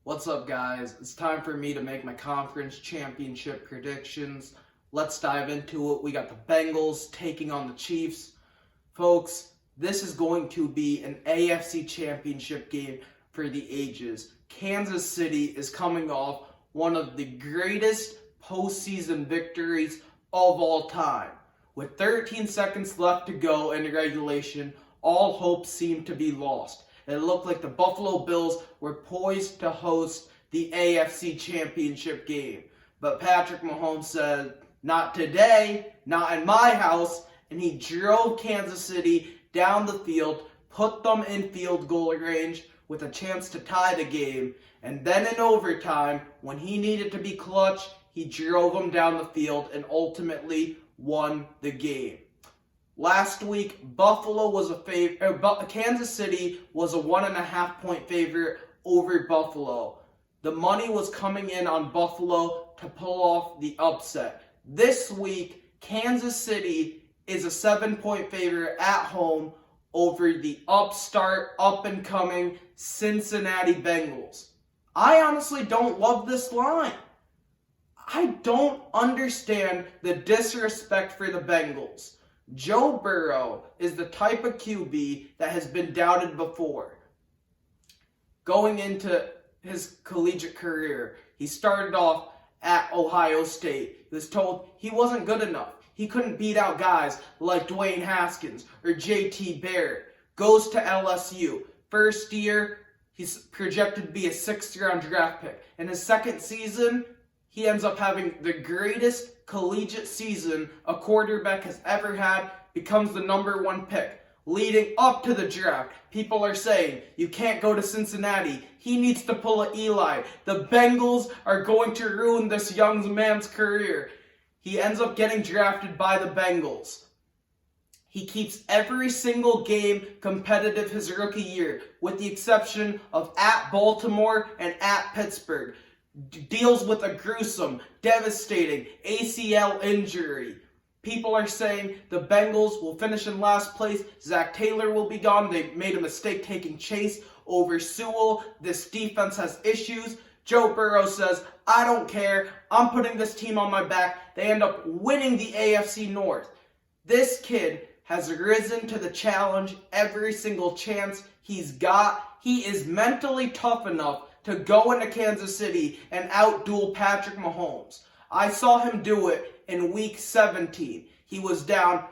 What's up, guys? It's time for me to make my conference championship predictions. Let's dive into it. We got the Bengals taking on the Chiefs. Folks, this is going to be an AFC Championship game for the ages. Kansas City is coming off one of the greatest postseason victories of all time. With 13 seconds left to go in regulation, all hope seemed to be lost. It looked like the Buffalo Bills were poised to host the AFC Championship Game. But Patrick Mahomes said, "Not today, not in my house," and he drove Kansas City down the field, put them in field goal range with a chance to tie the game. And then in overtime, when he needed to be clutch, he drove them down the field and ultimately won the game. Last week, Kansas City was a 1.5 point favorite over Buffalo. The money was coming in on Buffalo to pull off the upset. This week, Kansas City is a 7-point favorite at home over the upstart, up-and-coming Cincinnati Bengals. I honestly don't love this line. I don't understand the disrespect for the Bengals. Joe Burrow is the type of QB that has been doubted before. Going into his collegiate career, he started off at Ohio State. He was told he wasn't good enough. He couldn't beat out guys like Dwayne Haskins or JT Barrett. Goes to LSU. First year, he's projected to be a 6th-round draft pick. In his second season, he ends up having the greatest collegiate season a quarterback has ever had, becomes the number 1 pick. Leading up to the draft, people are saying, you can't go to Cincinnati. He needs to pull a Eli. The Bengals are going to ruin this young man's career. He ends up getting drafted by the Bengals. He keeps every single game competitive his rookie year, with the exception of at Baltimore and at Pittsburgh. Deals with a gruesome, devastating ACL injury. People are saying the Bengals will finish in last place. Zach Taylor will be gone. They made a mistake taking Chase over Sewell. This defense has issues. Joe Burrow says, I don't care. I'm putting this team on my back. They end up winning the AFC North. This kid has risen to the challenge every single chance he's got. He is mentally tough enough to go into Kansas City and outduel Patrick Mahomes. I saw him do it in week 17. He was down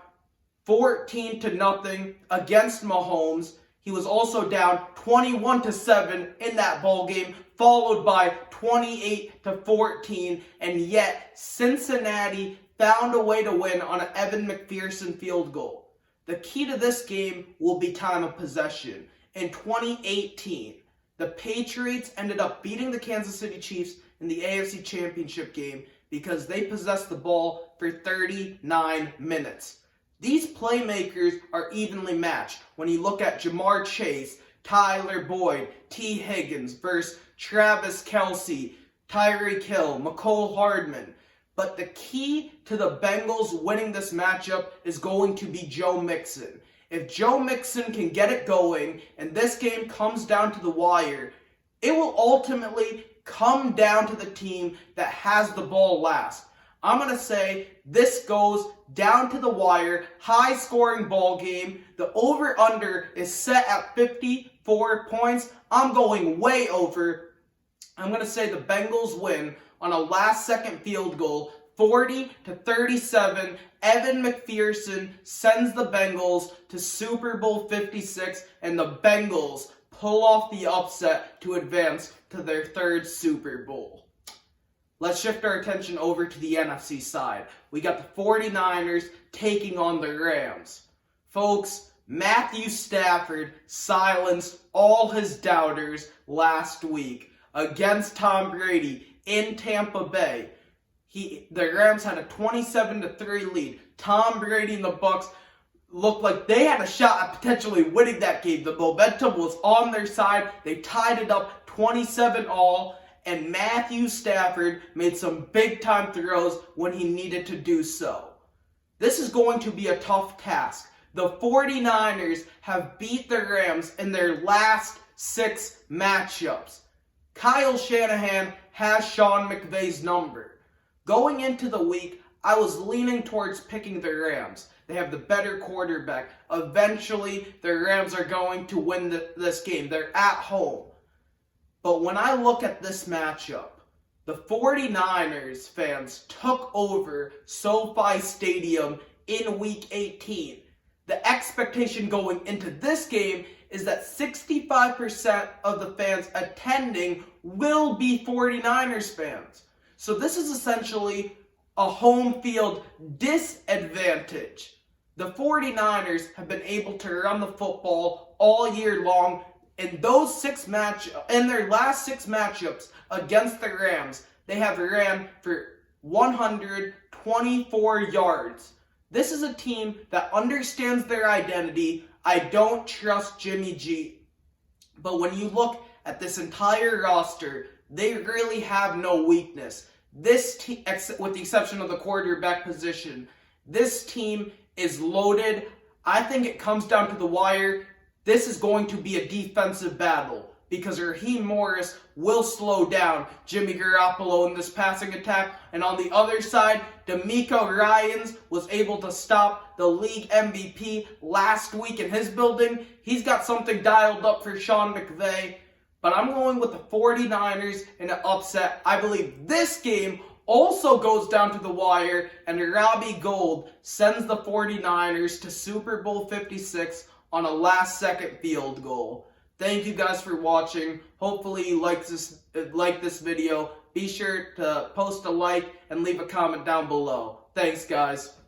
14-0 against Mahomes. He was also down 21-7 in that ball game, followed by 28-14, and yet Cincinnati found a way to win on an Evan McPherson field goal. The key to this game will be time of possession. In 2018, the Patriots ended up beating the Kansas City Chiefs in the AFC Championship Game because they possessed the ball for 39 minutes. These playmakers are evenly matched. When you look at Jamar Chase, Tyler Boyd, T. Higgins versus Travis Kelce, Tyreek Hill, Mecole Hardman. But the key to the Bengals winning this matchup is going to be Joe Mixon. If Joe Mixon can get it going and this game comes down to the wire, it will ultimately come down to the team that has the ball last. I'm going to say this goes down to the wire, high-scoring ball game. The over-under is set at 54 points. I'm going way over. I'm going to say the Bengals win on a last-second field goal, 40-37. Evan McPherson sends the Bengals to Super Bowl 56, and the Bengals pull off the upset to advance to their 3rd Super Bowl. Let's shift our attention over to the NFC side. We got the 49ers taking on the Rams. Folks, Matthew Stafford silenced all his doubters last week against Tom Brady in Tampa Bay. The Rams had a 27-3 lead. Tom Brady and the Bucs looked like they had a shot at potentially winning that game. The momentum was on their side. They tied it up 27-all, and Matthew Stafford made some big-time throws when he needed to do so. This is going to be a tough task. The 49ers have beat the Rams in their last 6 matchups. Kyle Shanahan has Sean McVays' number. Going into the week, I was leaning towards picking the Rams. They have the better quarterback. Eventually, the Rams are going to win this game. They're at home. But when I look at this matchup, the 49ers fans took over SoFi Stadium in Week 18. The expectation going into this game is that 65% of the fans attending will be 49ers fans. So this is essentially a home field disadvantage. The 49ers have been able to run the football all year long. In their last 6 matchups against the Rams, they have ran for 124 yards. This is a team that understands their identity. I don't trust Jimmy G. But when you look at this entire roster, they really have no weakness. This team, with the exception of the quarterback position, this team is loaded. I think it comes down to the wire. This is going to be a defensive battle because Raheem Morris will slow down Jimmy Garoppolo in this passing attack. And on the other side, DeMeco Ryans was able to stop the league MVP last week in his building. He's got something dialed up for Sean McVay. But I'm going with the 49ers in an upset. I believe this game also goes down to the wire, and Robbie Gould sends the 49ers to Super Bowl 56 on a last-second field goal. Thank you guys for watching. Hopefully you like this video. Be sure to post a like and leave a comment down below. Thanks, guys.